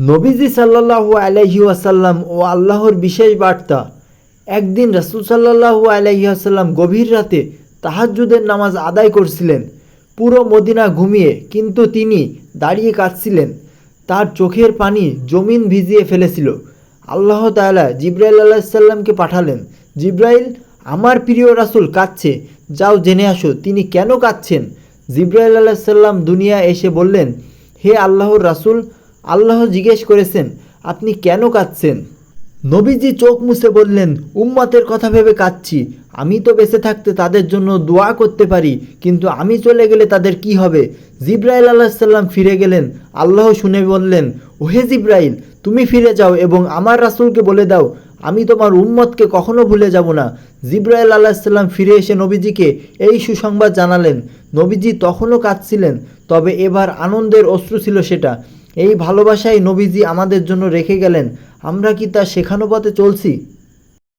নবীজি সাল্লাল্লাহু আলাইহি ওয়াসাল্লাম ও আল্লাহর বিশেষ বার্তা। একদিন রাসূল সাল্লাল্লাহু আলাইহি ওয়াসাল্লাম গভীর রাতে তাহাজ্জুদের নামাজ আদায় করছিলেন। পুরো মদিনা ঘুমিয়ে, কিন্তু তিনি দাঁড়িয়ে কাঁদছিলেন। তার চোখের পানি জমিন ভিজিয়ে ফেলেছিল। আল্লাহ তাআলা জিবরাইল আলাইহিস সালামকে পাঠালেন। জিবরাইল, আমার প্রিয় রাসূল কাঁদছে, যাও জেনে আসো তিনি কেন কাঁদছেন। জিবরাইল আলাইহিস সালাম দুনিয়া এসে বললেন, হে আল্লাহর রাসূল, আল্লাহ জিজ্ঞেস করেছেন আপনি কেন কাঁদছেন। নবীজি চোখ মুছে বললেন, উম্মতের কথা ভেবে কাঁদছি। আমি তো বেঁচে থাকতে তাদের জন্য দোয়া করতে পারি, কিন্তু আমি চলে গেলে তাদের কি হবে। জিবরাইল আলাইহিস সালাম ফিরে গেলেন। আল্লাহ শুনে বললেন, ওহে জিবরাইল, তুমি ফিরে যাও এবং আমার রাসূলকে বলে দাও আমি তোমার উম্মতকে কখনো ভুলে যাব না। জিবরাইল আলাইহিস সালাম ফিরে এসে নবীজিকে এই সুসংবাদ জানালেন। নবীজি তখনও কাঁদছিলেন, তবে এবার আনন্দের অশ্রু ছিল সেটা। এই ভালোবাসাই নবীজি আমাদের জন্য রেখে গেলেন। আমরা কি তার শেখানো পথে চলছি?